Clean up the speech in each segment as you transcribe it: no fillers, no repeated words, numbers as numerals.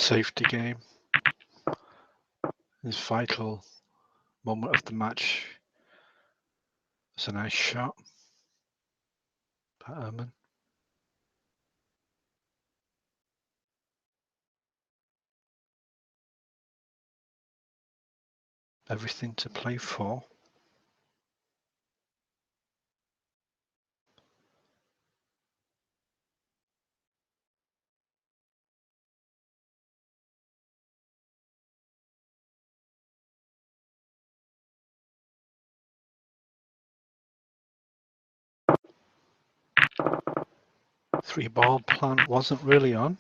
safety game. This vital moment of the match. It's a nice shot by Ehrman. Everything to play for. Three ball plan wasn't really on.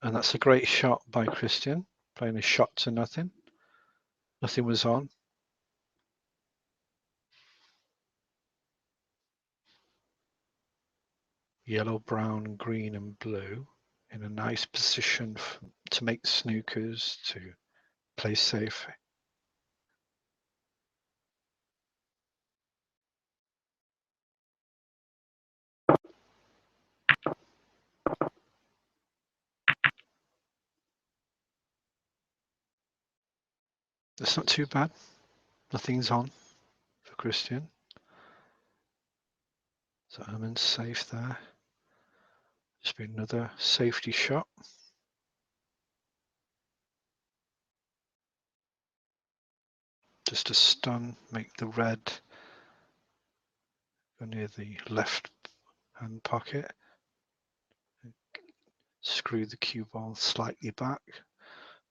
And that's a great shot by Christian, playing a shot to nothing. Nothing was on. Yellow, brown, green and blue in a nice position to make snookers, to play safe. It's not too bad. Nothing's on for Christian. So Ehrman's safe there. Just be another safety shot. Just to stun, make the red go near the left hand pocket. Screw the cue ball slightly back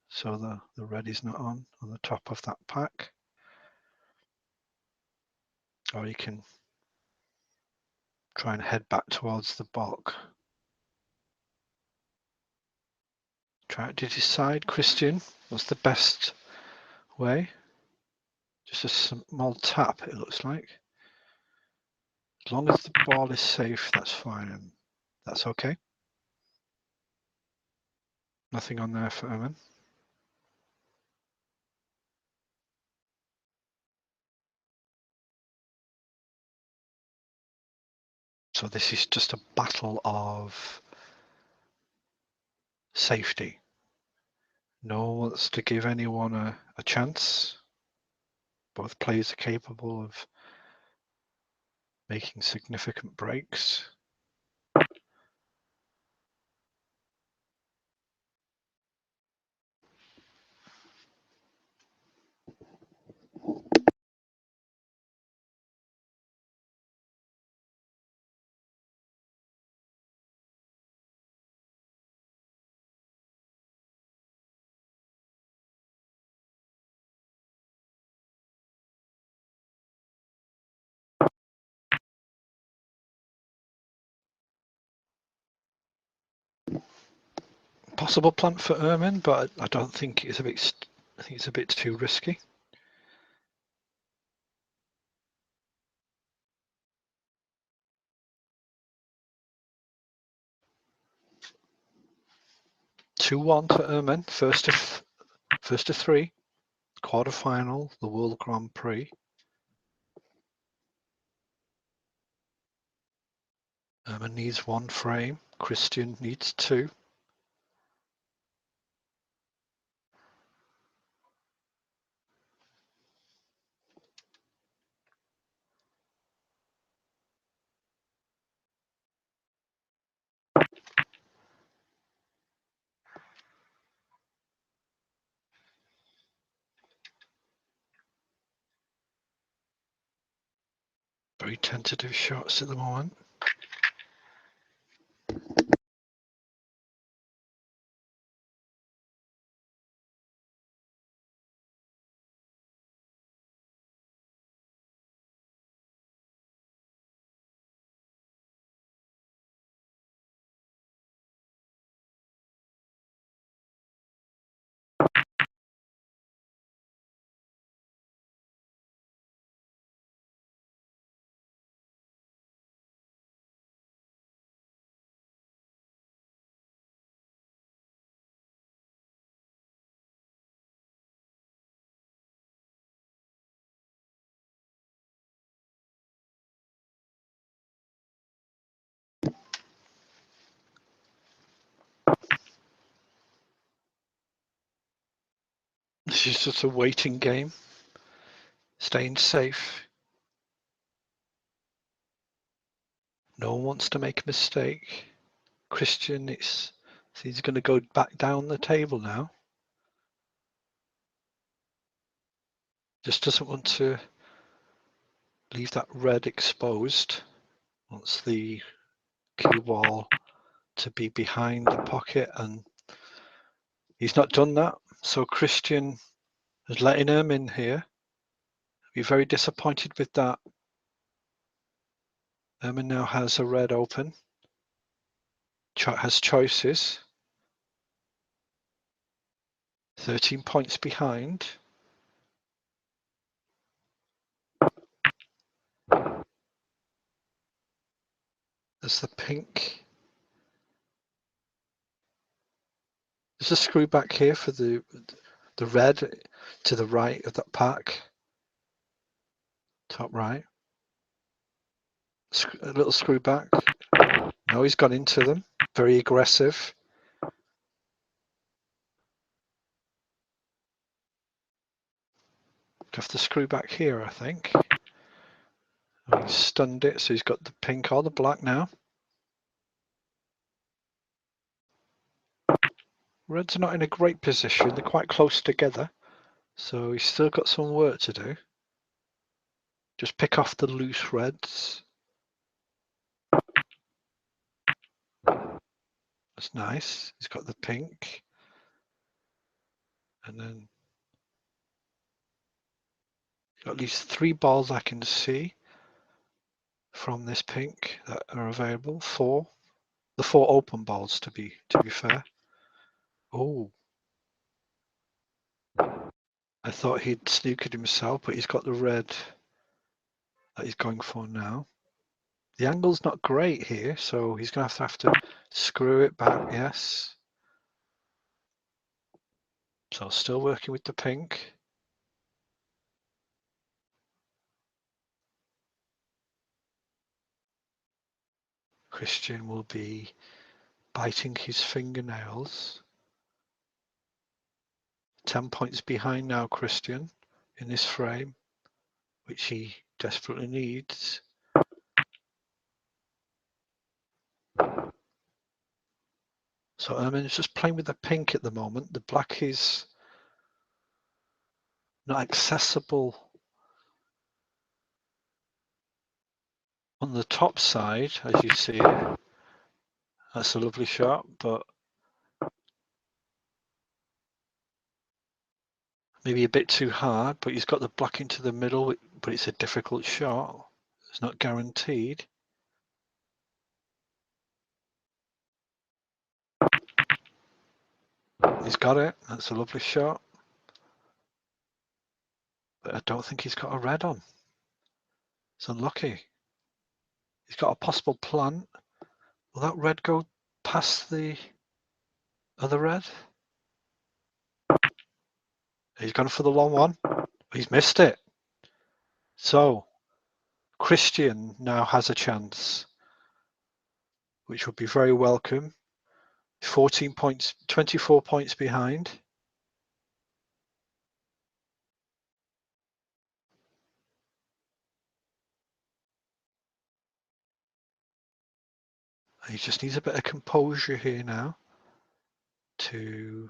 so the red is not on the top of that pack. Or you can try and head back towards the block. Try to decide, Christian, what's the best way? Just a small tap, it looks like. As long as the ball is safe, that's fine, and that's okay. Nothing on there for Ehrman. So this is just a battle of safety. No one wants to give anyone a chance. Both players are capable of making significant breaks. Possible punt for Ehrman, but I don't think it's a bit. I think it's a bit too risky. (2-1) to Ehrman. First to three. Quarterfinal, the World Grand Prix. Ehrman needs one frame. Christian needs two. Very tentative shots at the moment. This is just a waiting game. Staying safe. No one wants to make a mistake. Christian, he's going to go back down the table now. Just doesn't want to leave that red exposed. Wants the cue ball to be behind the pocket, and he's not done that. So Christian is letting him in here. Be very disappointed with that. Ermin now has a red open. Has choices. 13 points behind. There's the pink. There's a screw back here for the red to the right of that pack. Top right. A little screw back. No, he's gone into them. Very aggressive. Have to screw back here, I think. Oh, he's stunned it, so he's got the pink or the black now. Red's not in a great position. They're quite close together, so he's still got some work to do. Just pick off the loose reds. That's nice. He's got the pink. And then got at least 3 balls I can see from this pink that are available. 4. The 4 open balls to be fair. Oh. I thought he'd snookered himself, but he's got the red that he's going for now. The angle's not great here, so he's going to have to screw it back, yes. So still working with the pink. Christian will be biting his fingernails. 10 points behind now, Christian, in this frame, which he desperately needs. So Ermin's just playing with the pink at the moment. The black is not accessible on the top side, as you see it. That's a lovely shot, but maybe a bit too hard, but he's got the black into the middle, but it's a difficult shot. It's not guaranteed. He's got it. That's a lovely shot. But I don't think he's got a red on. It's unlucky. He's got a possible plant. Will that red go past the other red? He's gone for the long one. He's missed it. So Christian now has a chance, which would be very welcome. 14 points, 24 points behind. He just needs a bit of composure here now to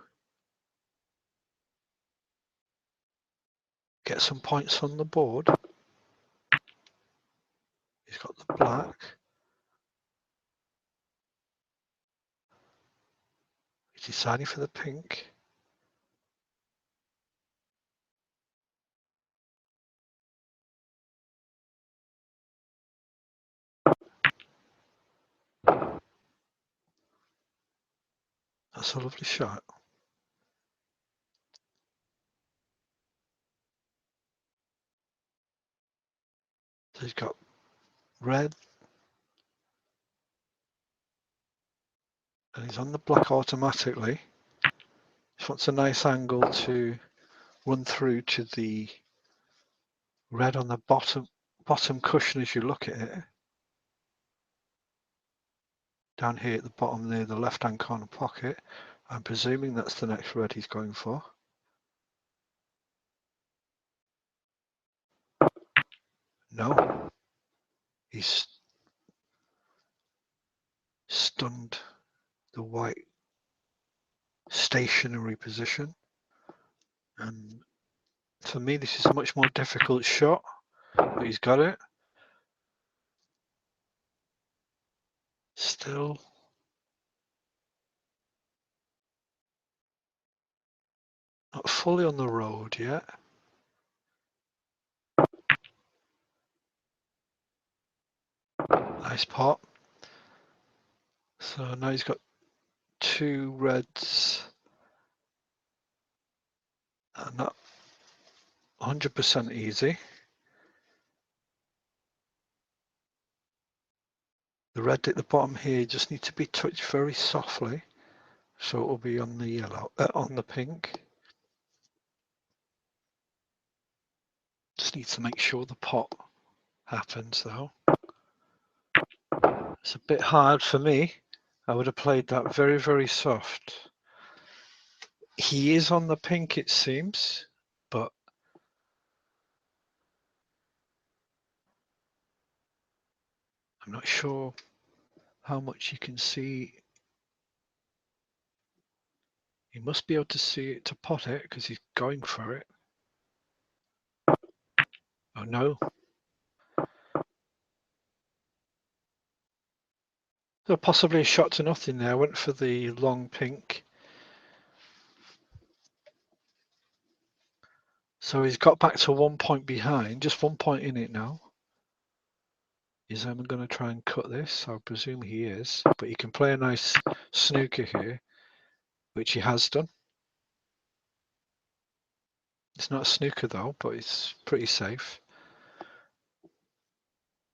get some points on the board. He's got the black. He's deciding for the pink. That's a lovely shot. So he's got red. And he's on the black automatically. He wants a nice angle to run through to the red on the bottom cushion as you look at it. Down here at the bottom near the left-hand corner pocket. I'm presuming that's the next red he's going for. No, he's stunned the white stationary position. And for me, this is a much more difficult shot, but he's got it. Still not fully on the road yet. Nice pot. So now he's got 2 reds and not 100% easy. The red at the bottom here just need to be touched very softly, so it will be on the yellow, on the pink. Just need to make sure the pot happens though. It's a bit hard for me. I would have played that very, very soft. He is on the pink, it seems, but I'm not sure how much you can see. You must be able to see it to pot it because he's going for it. Oh no. So possibly a shot to nothing there. Went for the long pink. So he's got back to 1 point behind, just 1 point in it now. Is Eamon going to try and cut this? I presume he is, but he can play a nice snooker here, which he has done. It's not a snooker though, but it's pretty safe.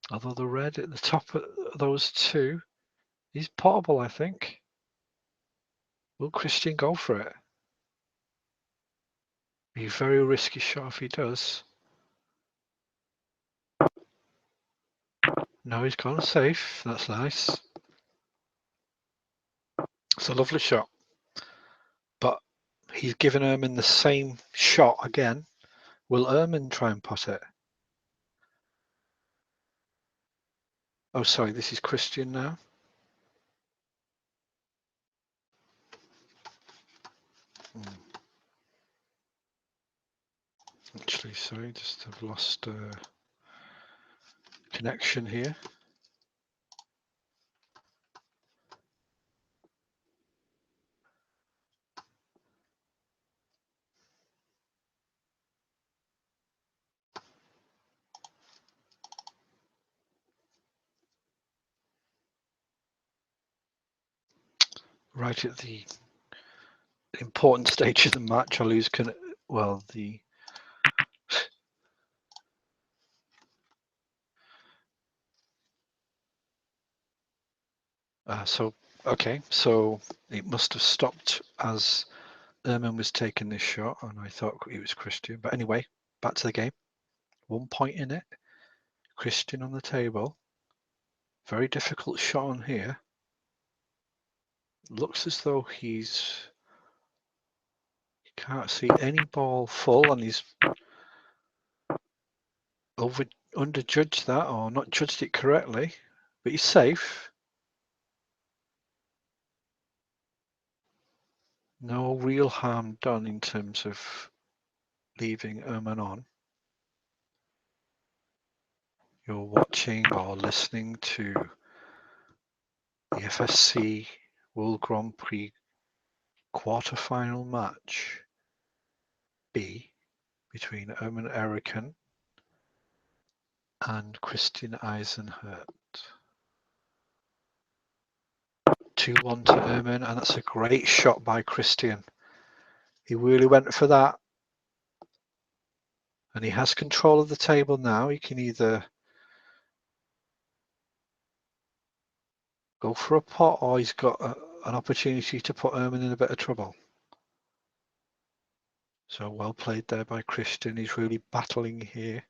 Although the red at the top of those two is potable, I think. Will Christian go for it? Be a very risky shot if he does. No, he's gone safe. That's nice. It's a lovely shot. But he's given Eamon the same shot again. Will Eamon try and pot it? Oh, sorry, this is Christian now. Actually, sorry, just have lost connection here. Right at the important stage of the match, I lose okay, so it must have stopped as Eamon was taking this shot, and I thought it was Christian. But anyway, back to the game. 1 point in it. Christian on the table. Very difficult shot on here. Looks as though he can't see any ball full, and he's underjudged that or not judged it correctly, but he's safe. No real harm done in terms of leaving Eamon on. You're watching or listening to the FSC World Grand Prix quarterfinal match B between Eamon Eriksson and Christian Eisenhart. 2-1 to Eamon, and that's a great shot by Christian. He really went for that. And he has control of the table now. He can either go for a pot or he's got an opportunity to put Eamon in a bit of trouble. So well played there by Christian. He's really battling here.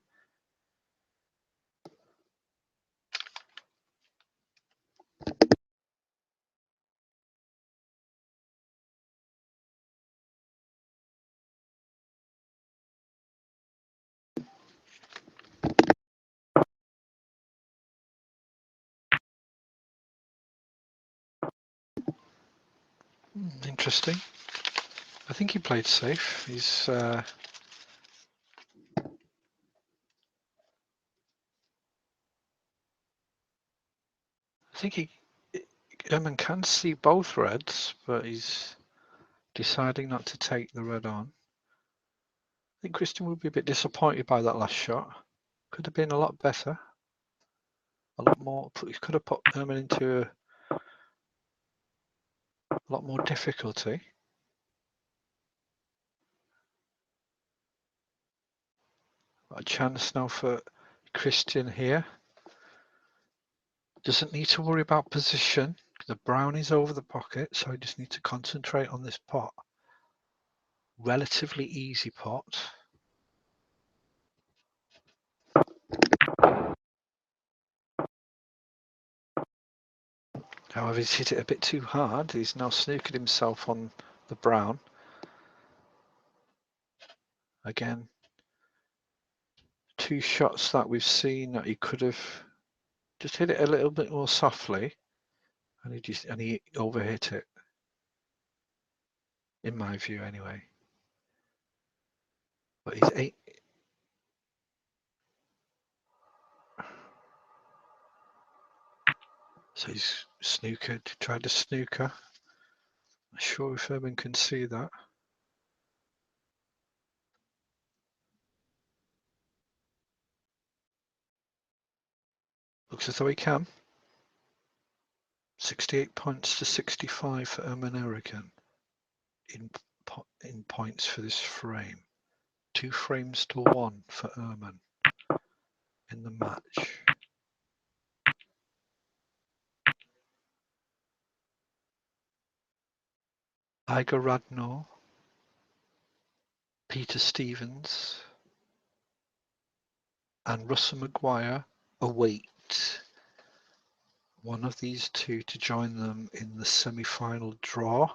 Interesting. I think he played safe. He's I think Eamon can see both reds, but he's deciding not to take the red on. I think Christian would be a bit disappointed by that last shot. Could have been a lot better. A lot more. He could have put Eamon into a lot more difficulty. Got a chance now for Christian here. Doesn't need to worry about position. The brown is over the pocket, so he just needs to concentrate on this pot. Relatively easy pot. However, he's hit it a bit too hard. He's now snookered himself on the brown. Again, two shots that we've seen that he could have just hit it a little bit more softly, and he overhit it. In my view, anyway. But he's 8. So he's snookered, tried to snooker. Not sure if Eamon can see that. Looks as though he can. 68 points to 65 for Eamon Errigan in points for this frame. 2 frames to 1 for Eamon in the match. Igor Radnor, Peter Stevens, and Russell Maguire await one of these two to join them in the semi-final draw,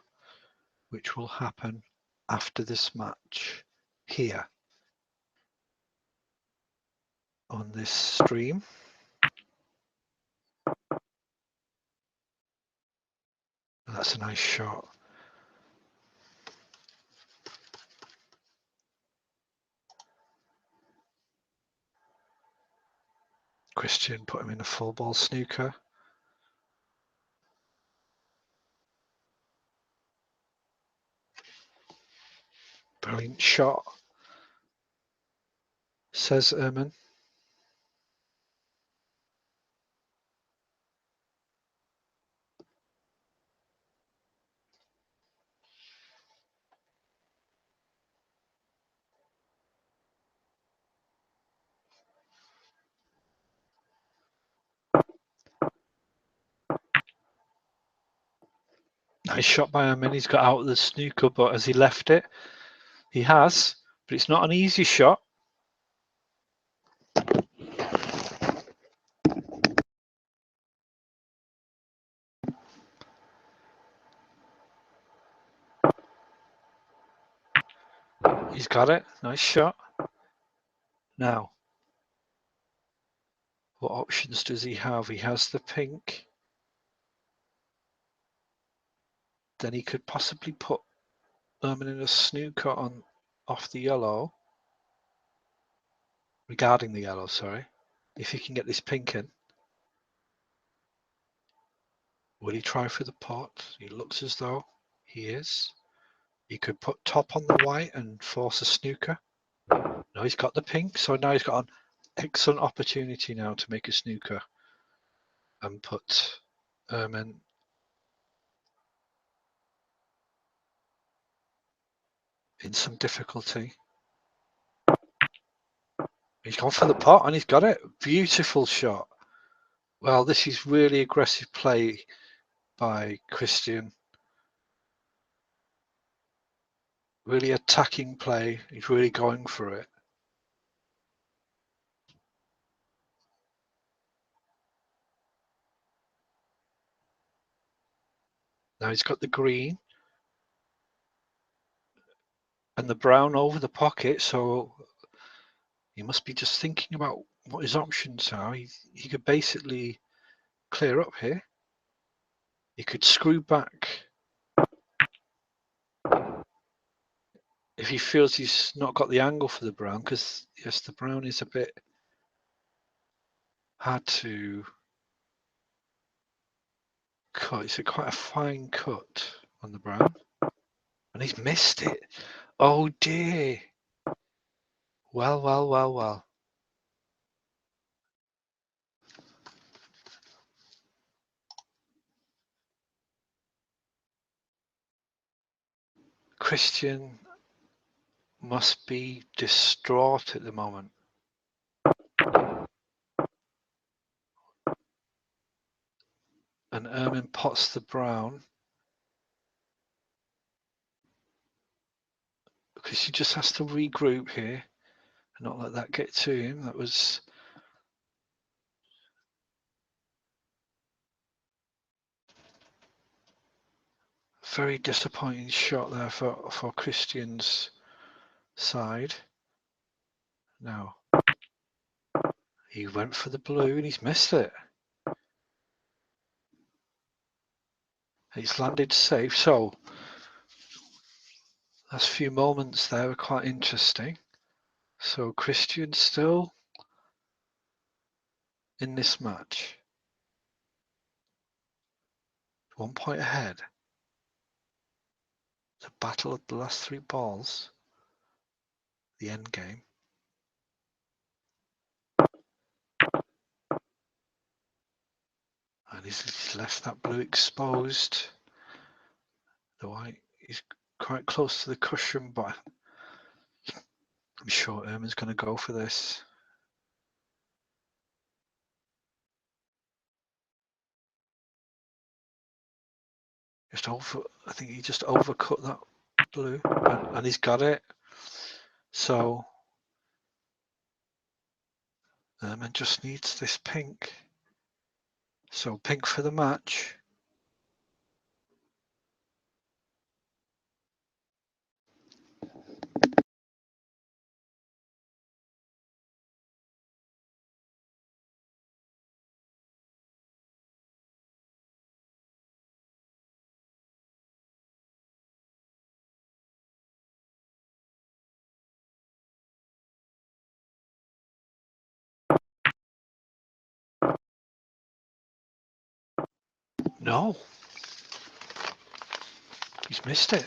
which will happen after this match here on this stream. That's a nice shot. Christian put him in a full ball snooker. Brilliant shot, says Eamon. Nice shot by Eamon. He's got out of the snooker, but as he left it, he has, but it's not an easy shot. He's got it. Nice shot. Now, what options does he have? He has the pink. Then he could possibly put Eamon in a snooker on off the yellow. Regarding the yellow, sorry. If he can get this pink in. Will he try for the pot? He looks as though he is. He could put top on the white and force a snooker. No, he's got the pink, so now he's got an excellent opportunity now to make a snooker and put Eamon in some difficulty. He's gone for the pot and he's got it. Beautiful shot. Well, this is really aggressive play by Christian. Really attacking play. He's really going for it. Now he's got the green and the brown over the pocket, so he must be just thinking about what his options are. He could basically clear up here. He could screw back if he feels he's not got the angle for the brown, because yes, the brown is a bit hard to cut. It's quite a fine cut on the brown, and he's missed it. Oh dear. Well, well, well, well. Christian must be distraught at the moment. And Ermin pots the brown because he just has to regroup here and not let that get to him. That was a very disappointing shot there for Christian's side. Now, he went for the blue and he's missed it. He's landed safe. So, last few moments there were quite interesting. So, Christian still in this match. 1 point ahead. The battle of the last 3 balls. The end game. And he's left that blue exposed. The white is quite close to the cushion, but I'm sure Ermin's going to go for this. I think he just overcut that blue, and he's got it. So Ermin just needs this pink. So pink for the match. No, he's missed it.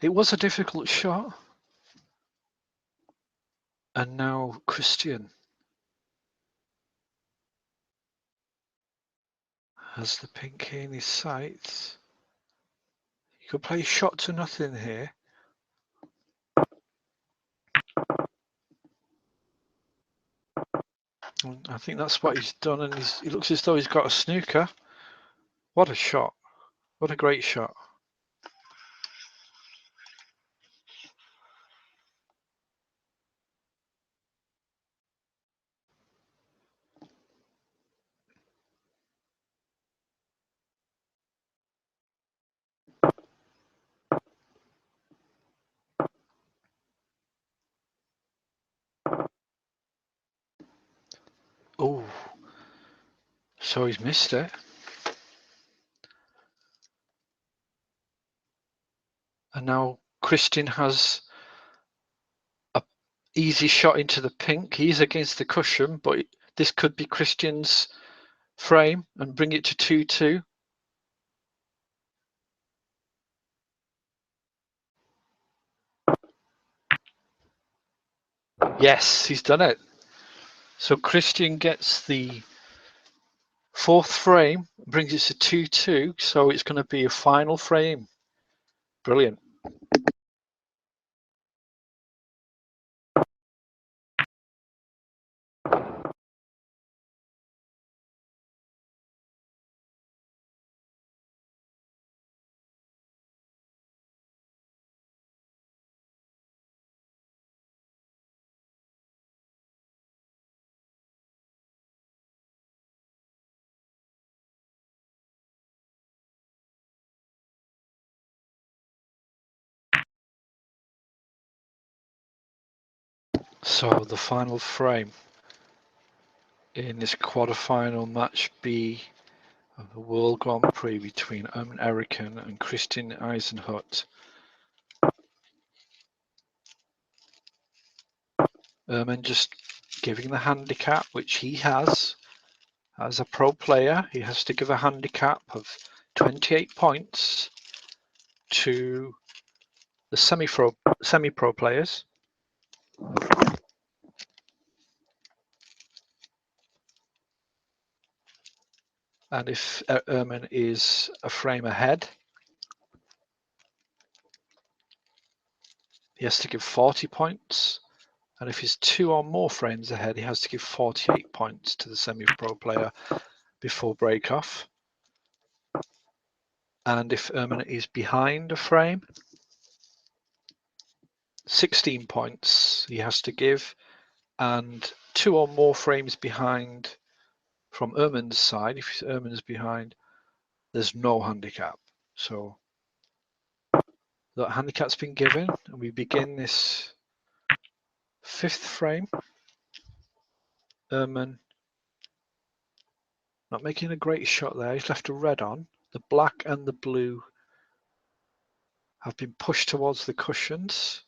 It was a difficult shot. And now Christian has the pink in his sights. He could play shot to nothing here. And I think that's what he's done, and he looks as though he's got a snooker. What a shot. What a great shot. Oh, so he's missed it. And now Christian has a easy shot into the pink. He's against the cushion, but this could be Christian's frame and bring it to 2-2. Yes, he's done it. So Christian gets the 4th frame, brings it to 2-2. So it's going to be a final frame. Brilliant. So the final frame in this quarterfinal match B of the World Grand Prix between Ermin Eriksson and Christian Eisenhut. Erman just giving the handicap, which he has. As a pro player, he has to give a handicap of 28 points to the semi-pro players. And if Erman is a frame ahead, he has to give 40 points. And if he's 2 or more frames ahead, he has to give 48 points to the semi-pro player before break-off. And if Erman is behind a frame, 16 points he has to give, and 2 or more frames behind from Erman's side. If Erman's behind, there's no handicap. So that handicap's been given, and we begin this 5th frame. Erman not making a great shot there. He's left a red on. The black and the blue have been pushed towards the cushions.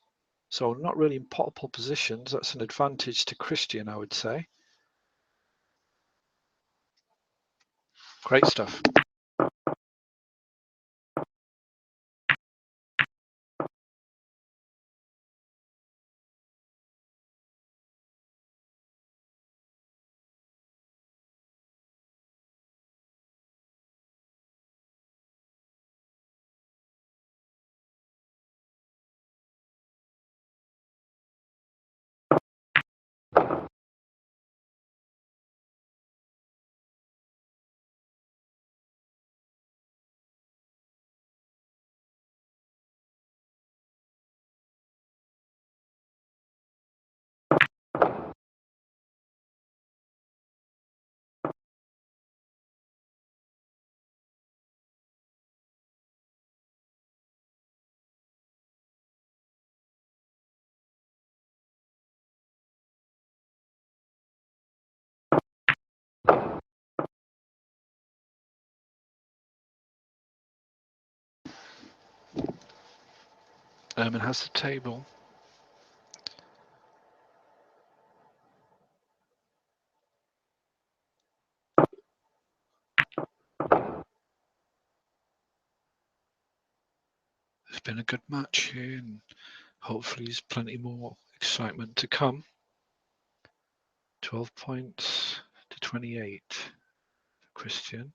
So not really in potable positions. That's an advantage to Christian, I would say. Great stuff. Erman has the table. It's been a good match here, and hopefully there's plenty more excitement to come. 12 points to 28 for Christian.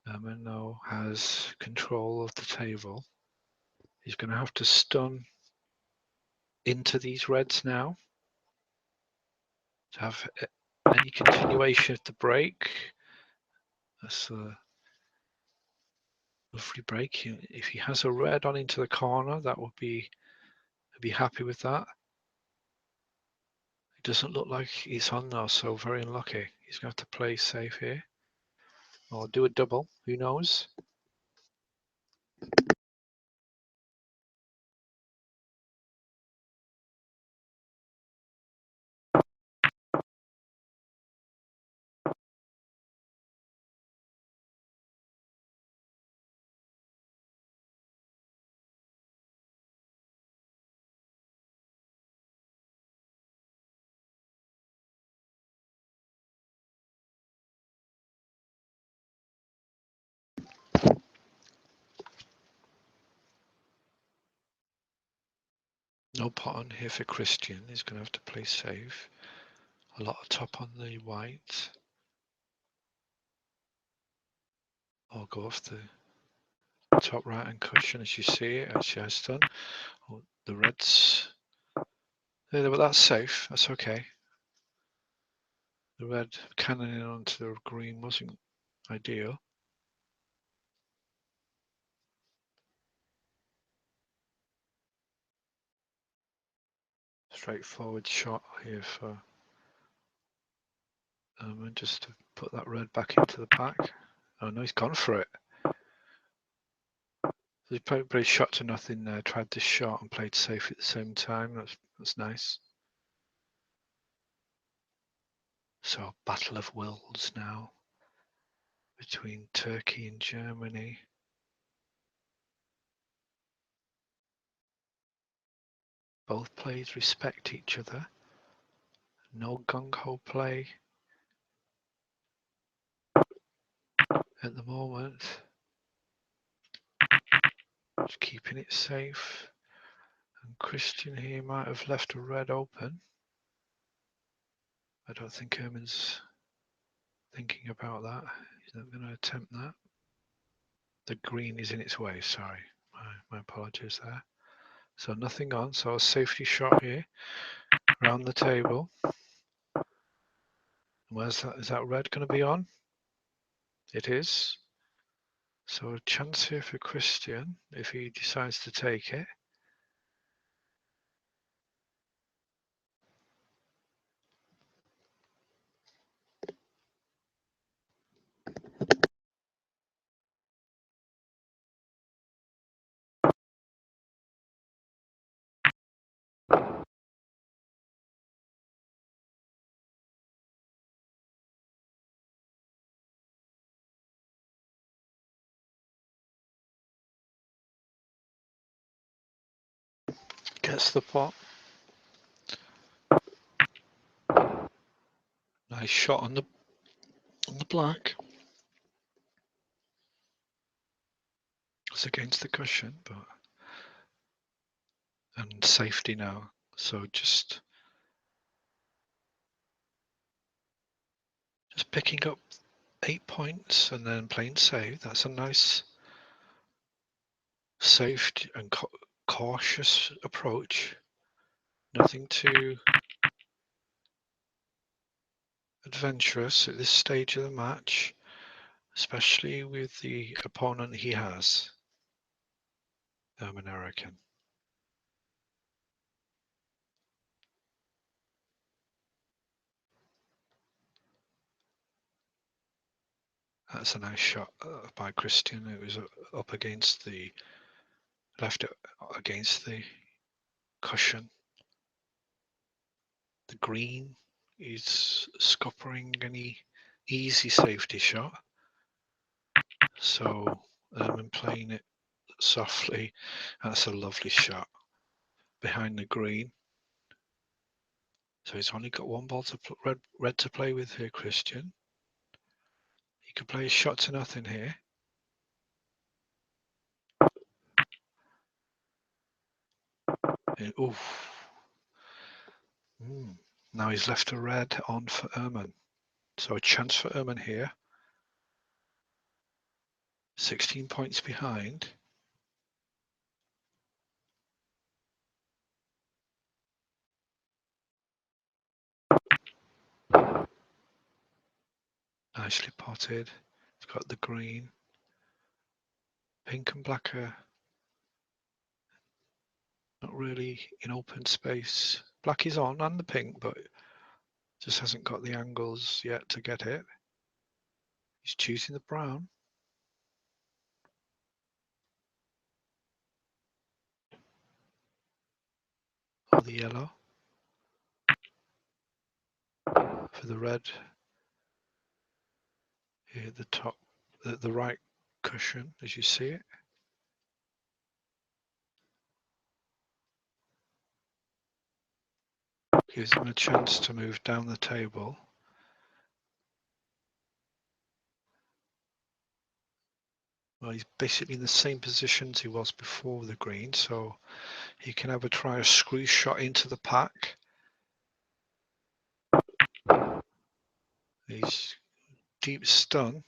Erman now has control of the table. He's going to have to stun into these reds now to have any continuation of the break. That's a lovely break. If he has a red on into the corner, that would be, I'd be happy with that. It doesn't look like he's on now, so very unlucky. He's going to have to play safe here. Or do a double, who knows? No pot on here for Christian. He's going to have to play safe. A lot of top on the white. Or go off the top right hand cushion as you see it, as she has done. Oh, the reds. Yeah, but that's safe. That's okay. The red cannoning onto the green wasn't ideal. Straightforward shot here for just to put that red back into the pack. Oh no, he's gone for it. He probably shot to nothing there, tried this shot and played safe at the same time. That's nice. So battle of wills now between Turkey and Germany. Both players respect each other. No gung-ho play at the moment. Just keeping it safe. And Christian here might have left a red open. I don't think Herman's thinking about that. He's not going to attempt that. The green is in its way, sorry. My apologies there. So nothing on, so a safety shot here around the table. Where's that? Is that red going to be on? It is. So a chance here for Christian if he decides to take it. Gets the pot. Nice shot on the black. It's against the cushion, but and safety now. So just picking up 8 points and then playing safe. That's a nice safe and cautious approach. Nothing too adventurous at this stage of the match, especially with the opponent he has, American. That's a nice shot by Christian. It was up against the left against the cushion. The green is scuppering any easy safety shot. So I'm playing it softly. That's a lovely shot behind the green. So he's only got one ball to red to play with here, Christian. He could play a shot to nothing here. Oof. Now he's left a red on for Erman. So a chance for Erman here. 16 points behind. Nicely potted. It's got the green. Pink and black are not really in open space. Black is on and the pink, but just hasn't got the angles yet to get it. He's choosing the brown. Or the yellow. For the red. Here at the top, the right cushion, as you see it. Gives him a chance to move down the table. Well, he's basically in the same position as he was before the green, so he can have a try a screw shot into the pack. He's deep stun,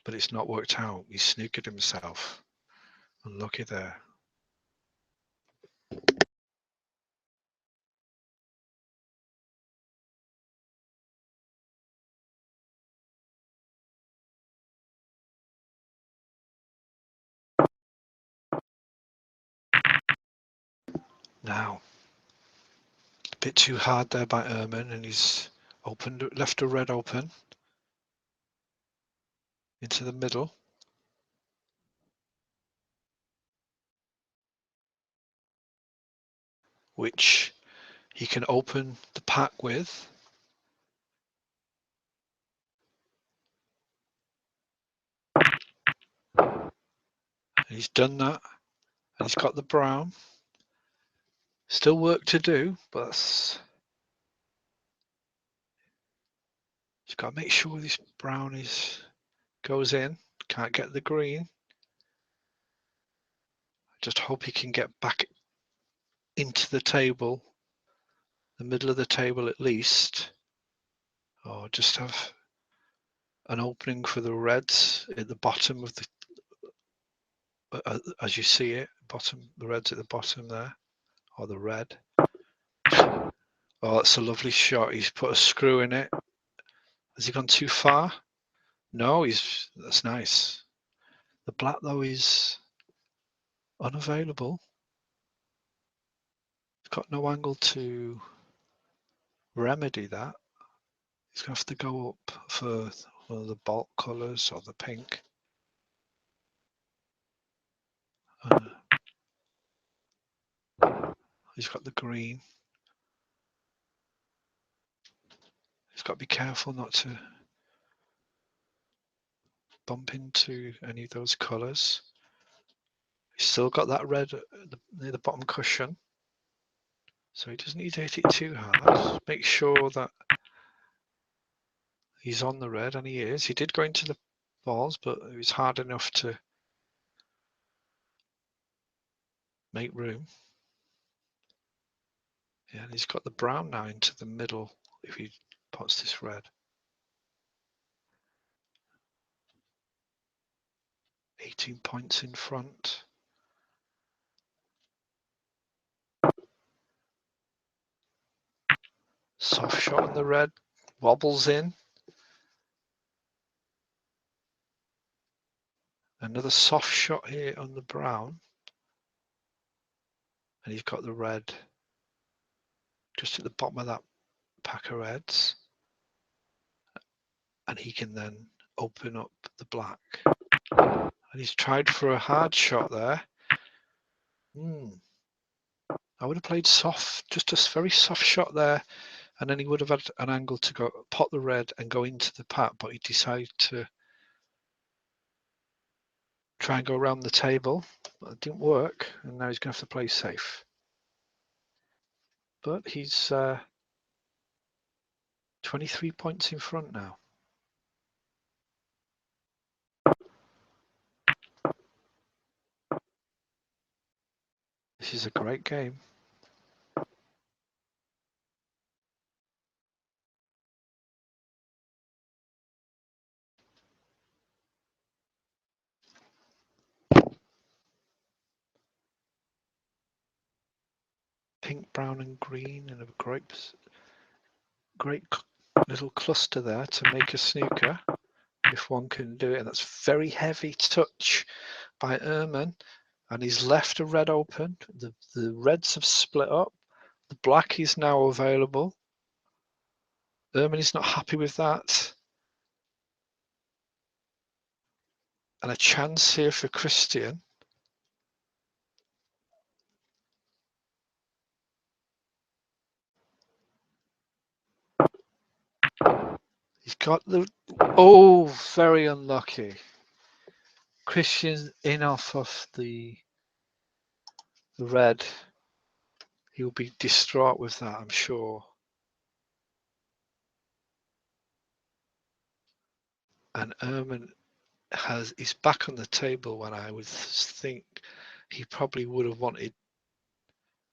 but it's not worked out. He's snookered himself. Unlucky there. Now, a bit too hard there by Erman, and he's left a red open into the middle. Which he can open the pack with. And he's done that, and he's got the brown. Still work to do, but just got to make sure this brown goes in. Can't get the green. Just hope he can get back into the table, the middle of the table at least, or just have an opening for the reds at the bottom of the, as you see it, the reds at the bottom there, or the red. Oh, that's a lovely shot. He's put a screw in it. Has he gone too far? No, that's nice. The black though is unavailable. He's got no angle to remedy that. He's going to have to go up for one of the bulk colours or the pink. He's got the green. He's got to be careful not to bump into any of those colours. He's still got that red near the bottom cushion, so he doesn't need to hit it too hard. Make sure that he's on the red, and he is. He did go into the balls, but it was hard enough to make room. Yeah, and he's got the brown now into the middle if he puts this red. 18 points in front. Soft shot on the red, wobbles in. Another soft shot here on the brown. And he's got the red just at the bottom of that pack of reds. And he can then open up the black. And he's tried for a hard shot there. I would have played soft, just a very soft shot there. And then he would have had an angle to go pot the red and go into the pack, but he decided to try and go around the table. But it didn't work, and now he's going to have to play safe. But he's 23 points in front now. This is a great game. Pink, brown and green, and a great little cluster there to make a snooker, if one can do it. And that's very heavy touch by Ehrman, and he's left a red open. The reds have split up. The black is now available. Ehrman is not happy with that. And a chance here for Christian. He's got the, oh, very unlucky. Christian in off of the red. He'll be distraught with that, I'm sure. And Ehrman is back on the table when I would think he probably would have wanted,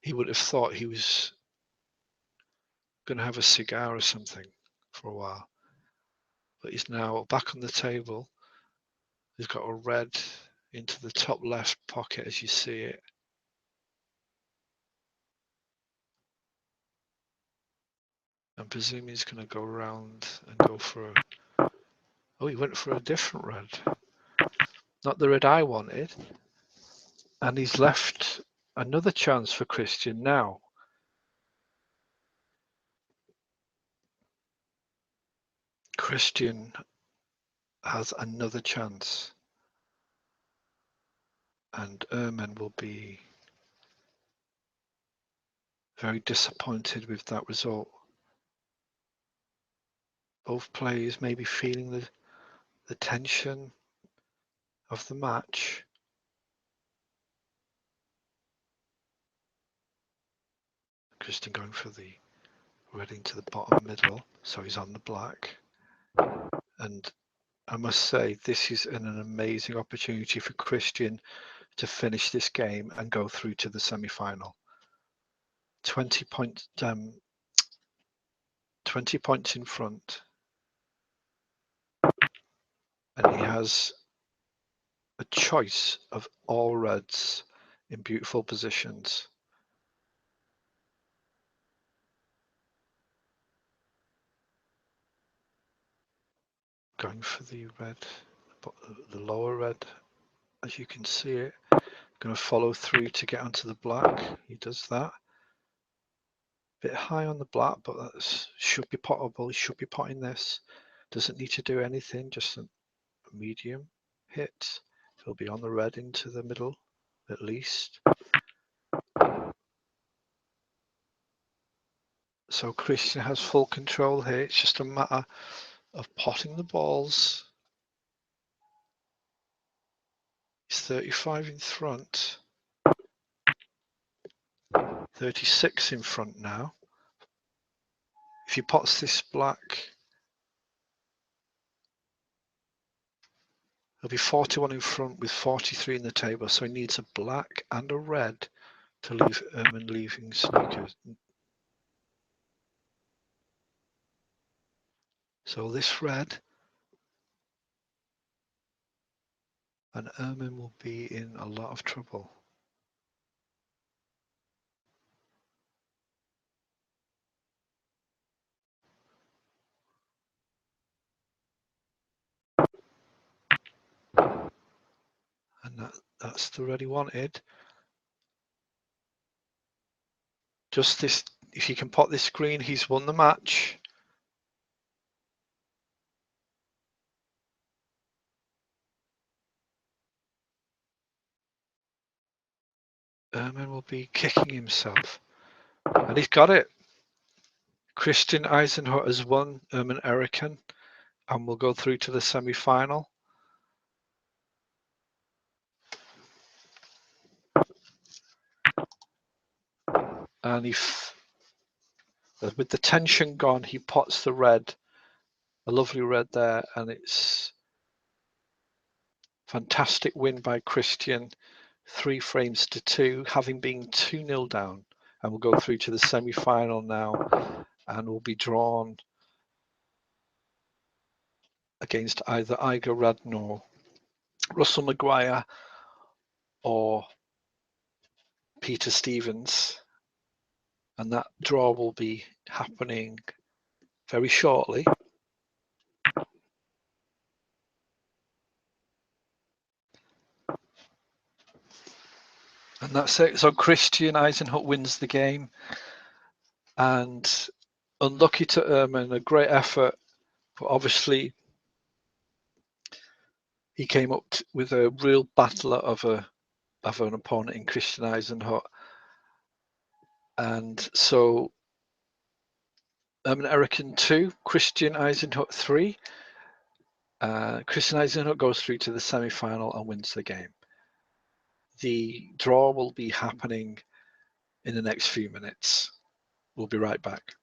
he would have thought he was going to have a cigar or something for a while. But he's now back on the table. He's got a red into the top left pocket as you see it. I'm presuming he's going to go around and go for a, oh, he went for a different red. Not the red I wanted. And he's left another chance for Christian now. Christian has another chance. And Ehrman will be very disappointed with that result. Both players may be feeling the tension of the match. Christian going for the red into the bottom middle, so he's on the black. And I must say, this is an amazing opportunity for Christian to finish this game and go through to the semi-final. 20 points in front, and he has a choice of all reds in beautiful positions. Going for the red, the lower red, as you can see it. Going to follow through to get onto the black. He does that. Bit high on the black, but that should be potable. He should be potting this. Doesn't need to do anything, just a medium hit. He'll be on the red into the middle, at least. So Christian has full control here. It's just a matter of potting the balls. He's 35 in front. 36 in front now. If he pots this black, he'll be 41 in front with 43 in the table. So he needs a black and a red to leave Erman leaving sneakers. So this red, and Erman will be in a lot of trouble. And that's the red he wanted. Just this, if he can pot this green, he's won the match. Erman will be kicking himself. And he's got it. Christian Eisenhut has won Erman Eriken and will go through to the semi-final. And with the tension gone, he pots the red, a lovely red there, and it's fantastic win by Christian, 3 frames to 2, having been 2-0 down, and will go through to the semi-final now, and will be drawn against either Iger Radnor, Russell Maguire, or Peter Stevens, and that draw will be happening very shortly. And that's it. So Christian Eisenhut wins the game, and unlucky to Erman, a great effort, but obviously he came up with a real battler of an opponent in Christian Eisenhut. And so Erman Eriken 2, Christian Eisenhut 3. Christian Eisenhut goes through to the semi-final and wins the game. The draw will be happening in the next few minutes. We'll be right back.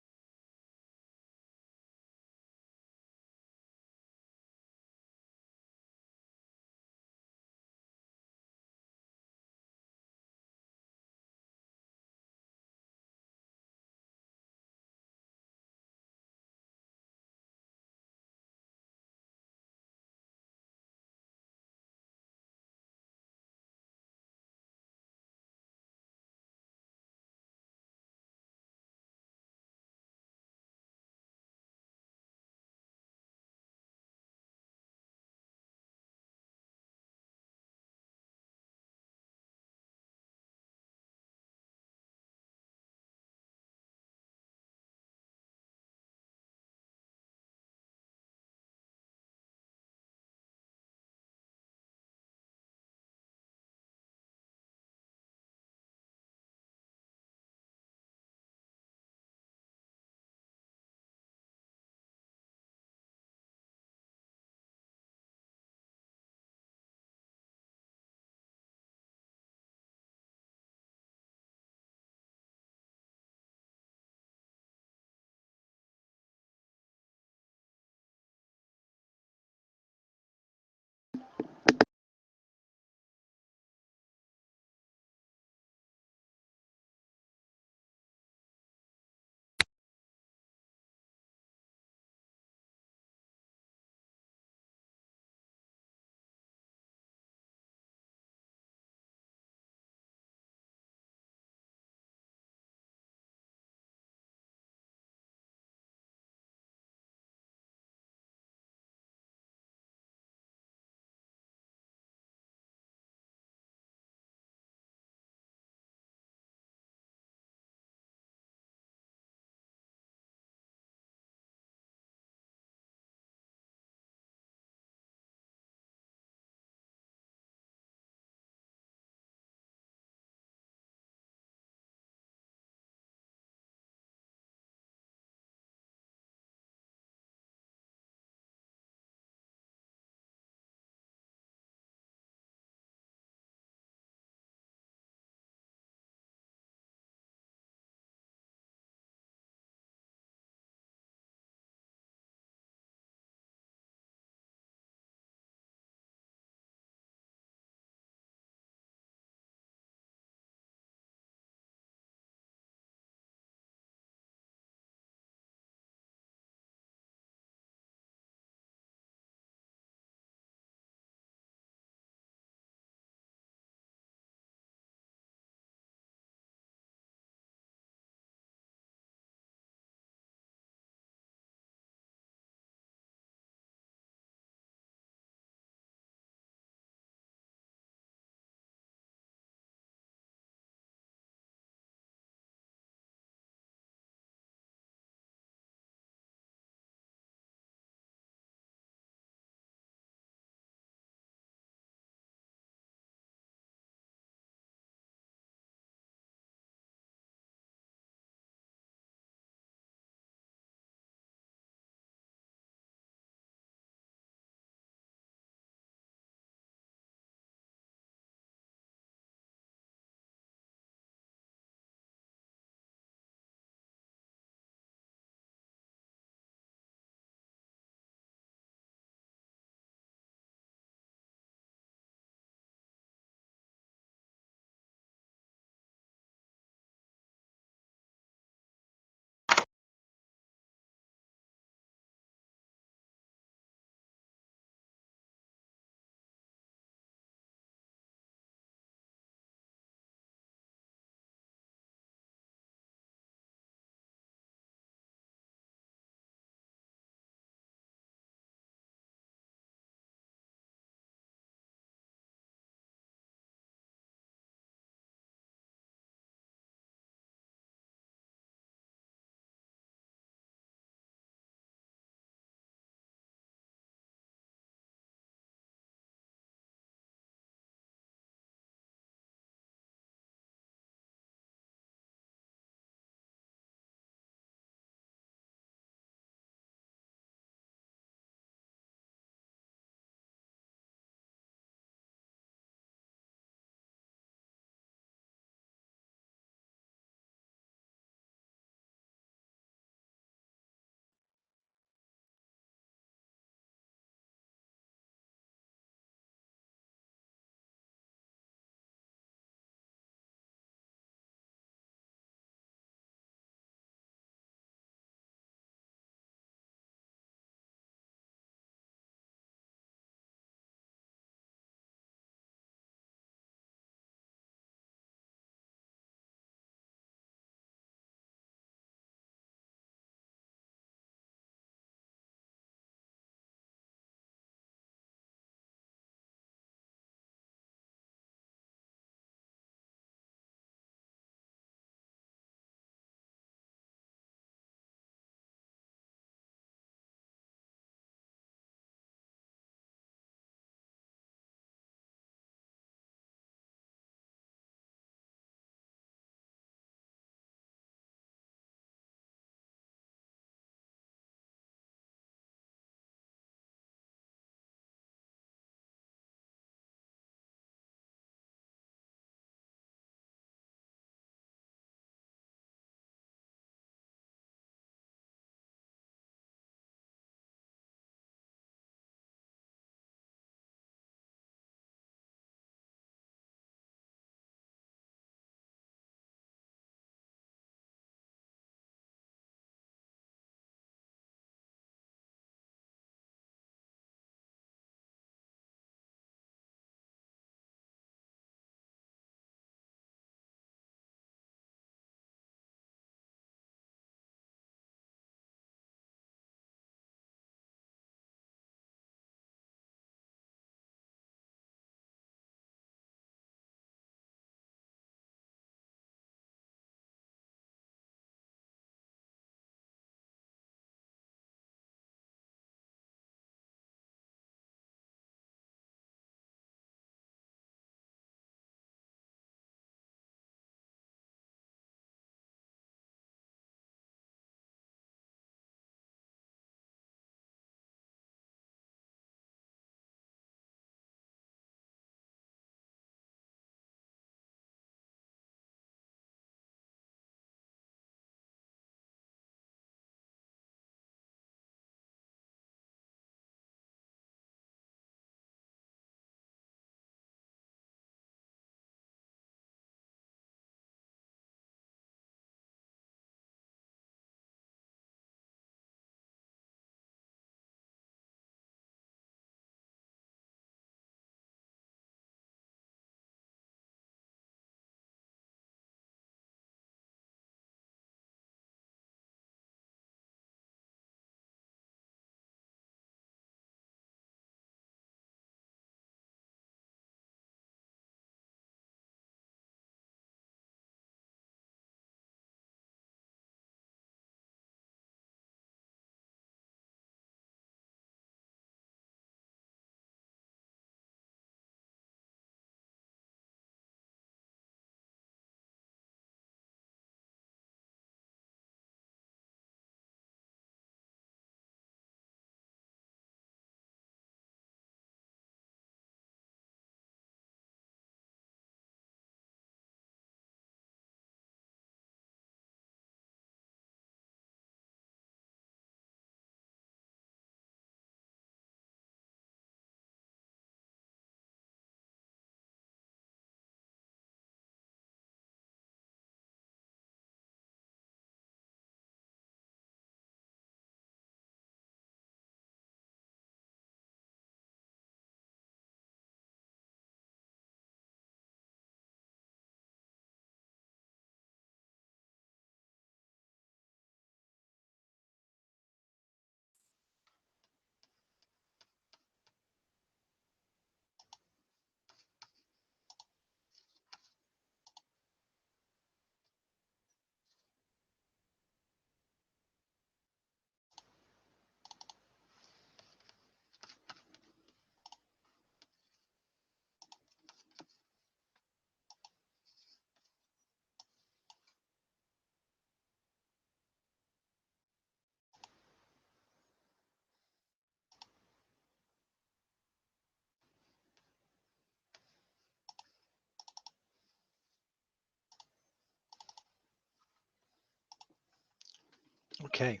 Okay.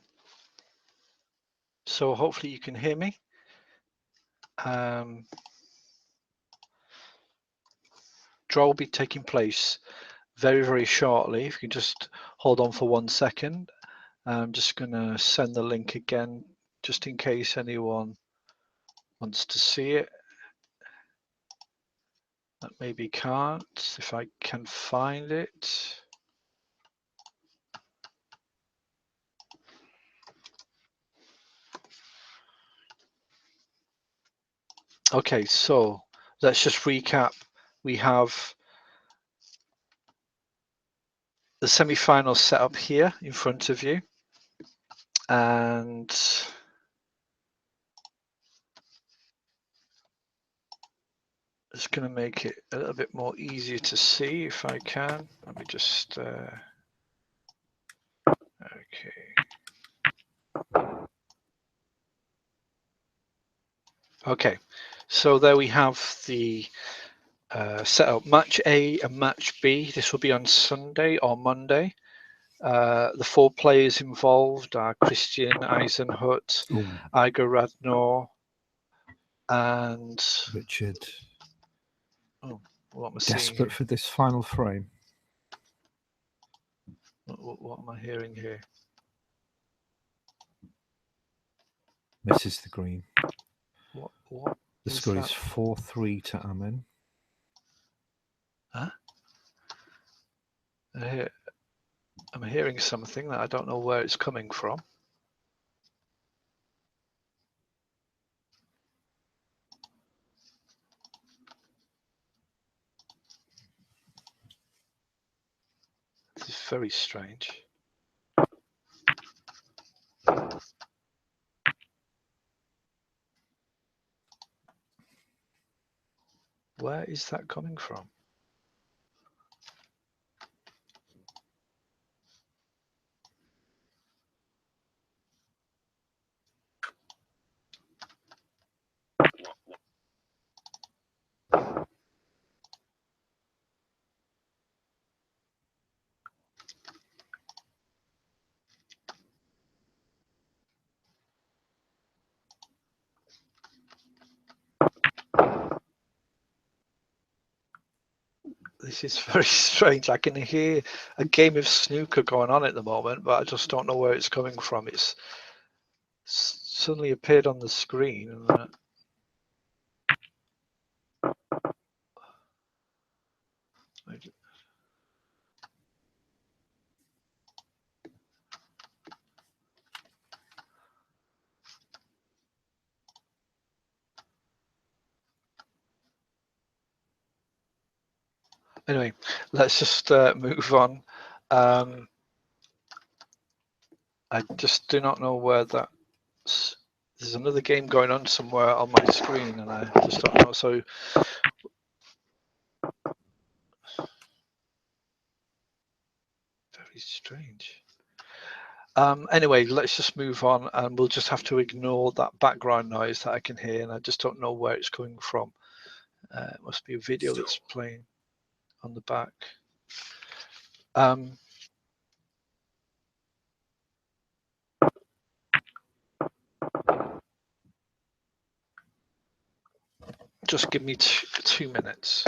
So hopefully you can hear me. Draw will be taking place very, very shortly. If you can just hold on for 1 second. I'm just going to send the link again, just in case anyone wants to see it. That maybe can't, if I can find it. Okay, so let's just recap. We have the semi-final set up here in front of you, and it's going to make it a little bit more easier to see if I can. Let me just okay, so there we have the setup. Match A and Match B. This will be on Sunday or Monday. The 4 players involved are Christian Eisenhut, Igor Radnor, and Richard. Oh, what am I Desperate for this final frame. What am I hearing here? Misses the green. What? The score is 4-3 to Amin. Huh? I'm hearing something that I don't know where it's coming from. This is very strange. Where is that coming from? This is very strange. I can hear a game of snooker going on at the moment, but I just don't know where it's coming from. It's suddenly appeared on the screen. And anyway, let's just move on. I just do not know where that's. There's another game going on somewhere on my screen, and I just don't know. So very strange. Anyway, let's just move on, and we'll just have to ignore that background noise that I can hear, and I just don't know where it's coming from. It must be a video that's playing on the back. Just give me 2 minutes.